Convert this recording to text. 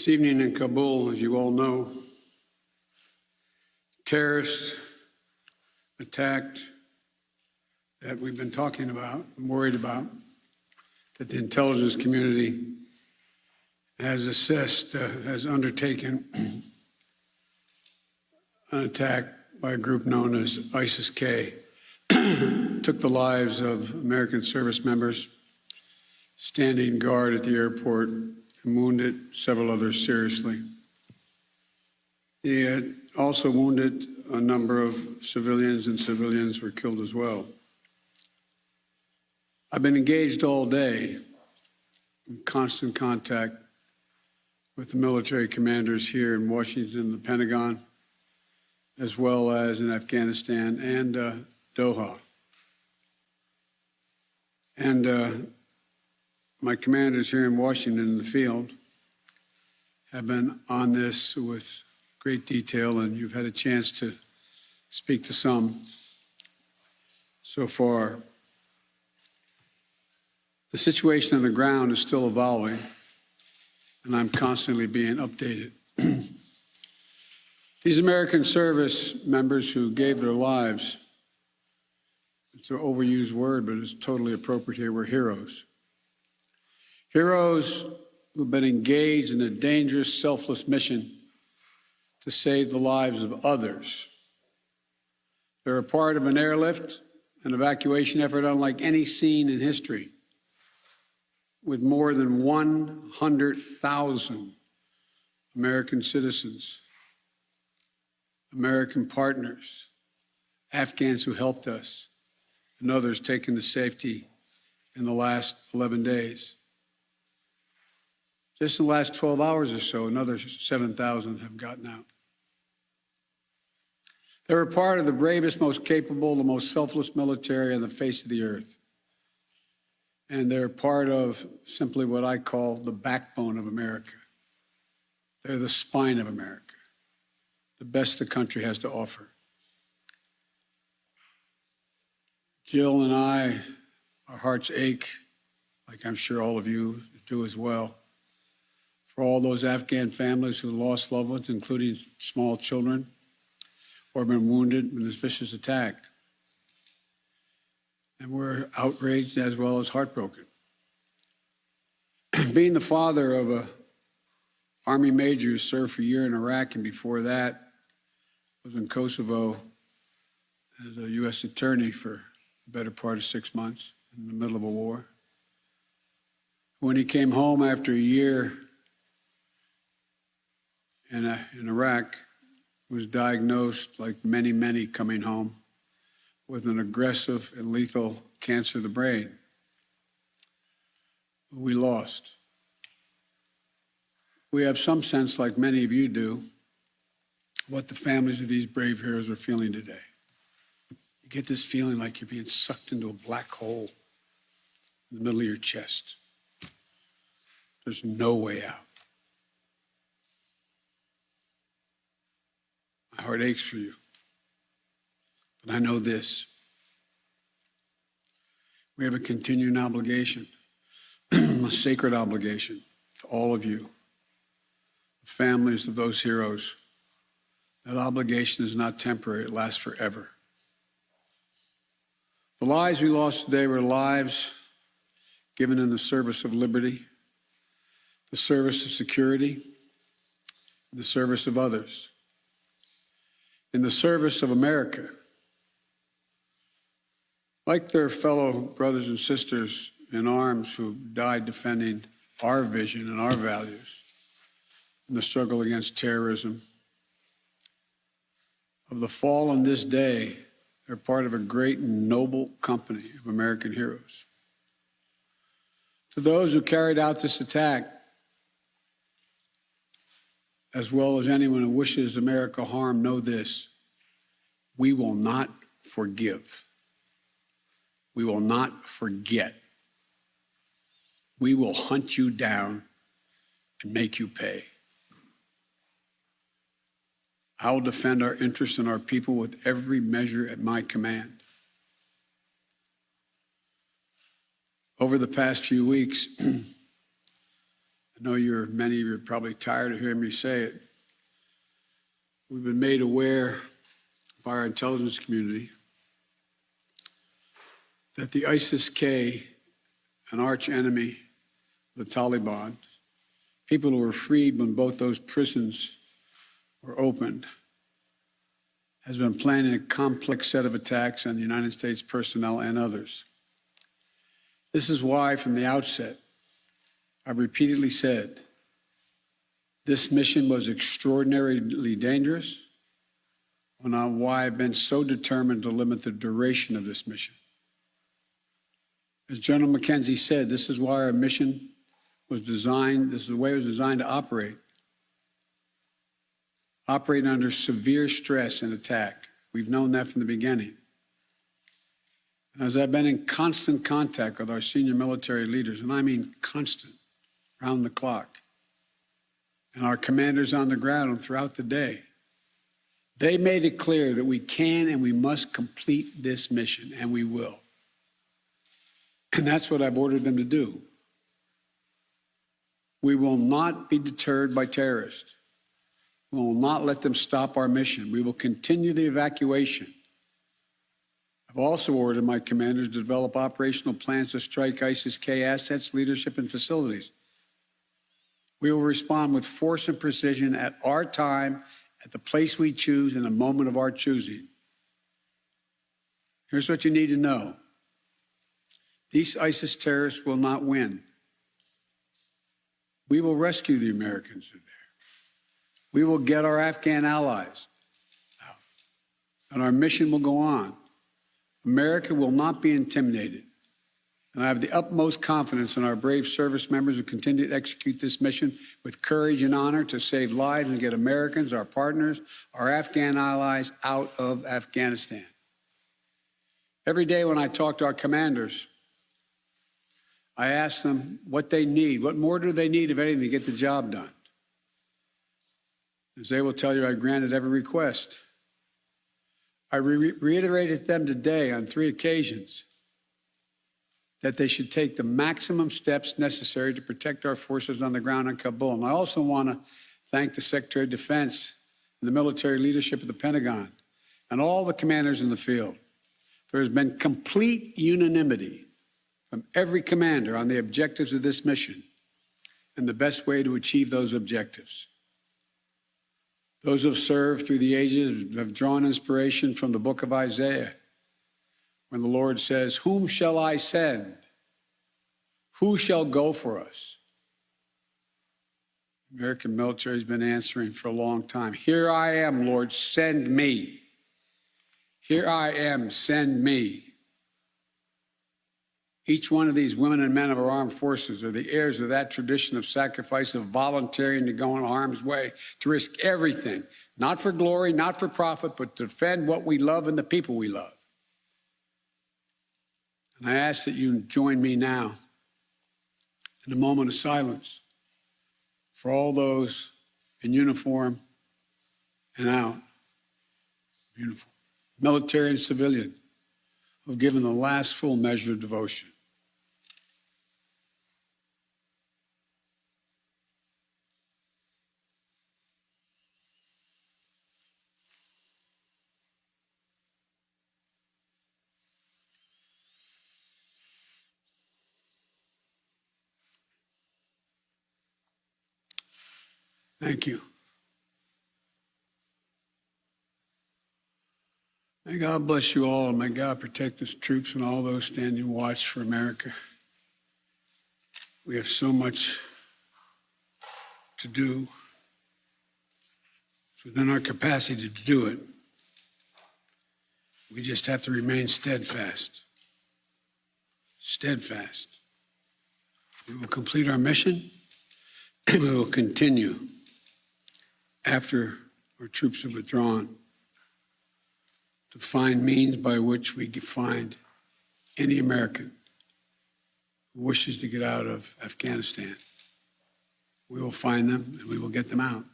This evening in Kabul, as you all know, terrorists attacked that we've been talking about and worried about, that the intelligence community has assessed, has undertaken an attack by a group known as ISIS-K. Took the lives of American service members standing guard at the airport and wounded several others seriously. He had also wounded a number of civilians, and civilians were killed as well. I've been engaged all day in constant contact with the military commanders here in Washington, the Pentagon, as well as in Afghanistan and Doha. And my commanders here in Washington in the field have been on this with great detail, and you've had a chance to speak to some so far. The situation on the ground is still evolving, and I'm constantly being updated. These American service members who gave their lives, it's an overused word, but it's totally appropriate here, were heroes. Heroes who've been engaged in a dangerous, selfless mission to save the lives of others. They're a part of an airlift, an evacuation effort unlike any seen in history, with more than 100,000 American citizens, American partners, Afghans who helped us, and others taken to safety in the last 11 days. Just in the last 12 hours or so, another 7,000 have gotten out. They were part of the bravest, most capable, the most selfless military on the face of the earth. And they're part of simply what I call the backbone of America. They're the spine of America, the best the country has to offer. Jill and I, our hearts ache, like I'm sure all of you do as well, for all those Afghan families who lost loved ones, including small children, or been wounded in this vicious attack. And we're outraged as well as heartbroken. Being the father of an Army major who served for a year in Iraq, and before that was in Kosovo as a U.S. attorney for the better part of 6 months in the middle of a war. When he came home after a year in Iraq, was diagnosed, like many, many coming home, with an aggressive and lethal cancer of the brain. We lost. We have some sense, like many of you do, what the families of these brave heroes are feeling today. You get this feeling like you're being sucked into a black hole in the middle of your chest. There's no way out. My heart aches for you. But I know this. We have a continuing obligation, a sacred obligation to all of you, the families of those heroes. That obligation is not temporary, it lasts forever. The lives we lost today were lives given in the service of liberty, the service of security, the service of others, in the service of America. Like their fellow brothers and sisters in arms who died defending our vision and our values in the struggle against terrorism. Of the fallen this day, they're part of a great and noble company of American heroes. To those who carried out this attack, as well as anyone who wishes America harm, know this: we will not forgive. We will not forget. We will hunt you down and make you pay. I will defend our interests and our people with every measure at my command. Over the past few weeks, I know many of you are probably tired of hearing me say it. We've been made aware by our intelligence community that the ISIS-K, an arch enemy, the Taliban, people who were freed when both those prisons were opened, has been planning a complex set of attacks on the United States personnel and others. This is why, from the outset, I've repeatedly said this mission was extraordinarily dangerous, and why I've been so determined to limit the duration of this mission. As General McKenzie said, this is why our mission was designed, this is the way it was designed to operate. Operating under severe stress and attack. We've known that from the beginning. And as I've been in constant contact with our senior military leaders, and I mean constant, round the clock, and our commanders on the ground and throughout the day, they made it clear that we can and we must complete this mission, and we will. And that's what I've ordered them to do. We will not be deterred by terrorists. We will not let them stop our mission. We will continue the evacuation. I've also ordered my commanders to develop operational plans to strike ISIS-K assets, leadership, and facilities. We will respond with force and precision at our time, at the place we choose, in a moment of our choosing. Here's what you need to know. These ISIS terrorists will not win. We will rescue the Americans who are there. We will get our Afghan allies out, and our mission will go on. America will not be intimidated, and I have the utmost confidence in our brave service members who continue to execute this mission with courage and honor to save lives and get Americans, our partners, our Afghan allies out of Afghanistan. Every day when I talk to our commanders, I ask them what they need. What more do they need, if anything, to get the job done? As they will tell you, I granted every request. I reiterated to them today on 3 occasions that they should take the maximum steps necessary to protect our forces on the ground in Kabul. And I also want to thank the Secretary of Defense and the military leadership of the Pentagon and all the commanders in the field. There has been complete unanimity from every commander on the objectives of this mission and the best way to achieve those objectives. Those who have served through the ages have drawn inspiration from the book of Isaiah, when the Lord says, "Whom shall I send? Who shall go for us?" The American military has been answering for a long time. "Here I am, Lord, send me. Here I am, send me." Each one of these women and men of our armed forces are the heirs of that tradition of sacrifice, of volunteering to go in harm's way, to risk everything, not for glory, not for profit, but to defend what we love and the people we love. And I ask that you join me now in a moment of silence for all those in uniform and out of uniform, military and civilian, who have given the last full measure of devotion. Thank you. May God bless you all, and may God protect the troops and all those standing watch for America. We have so much to do. It's within our capacity to do it. We just have to remain steadfast. Steadfast. We will complete our mission, and we will continue after our troops have withdrawn to find means by which we can find any American who wishes to get out of Afghanistan. We will find them and we will get them out.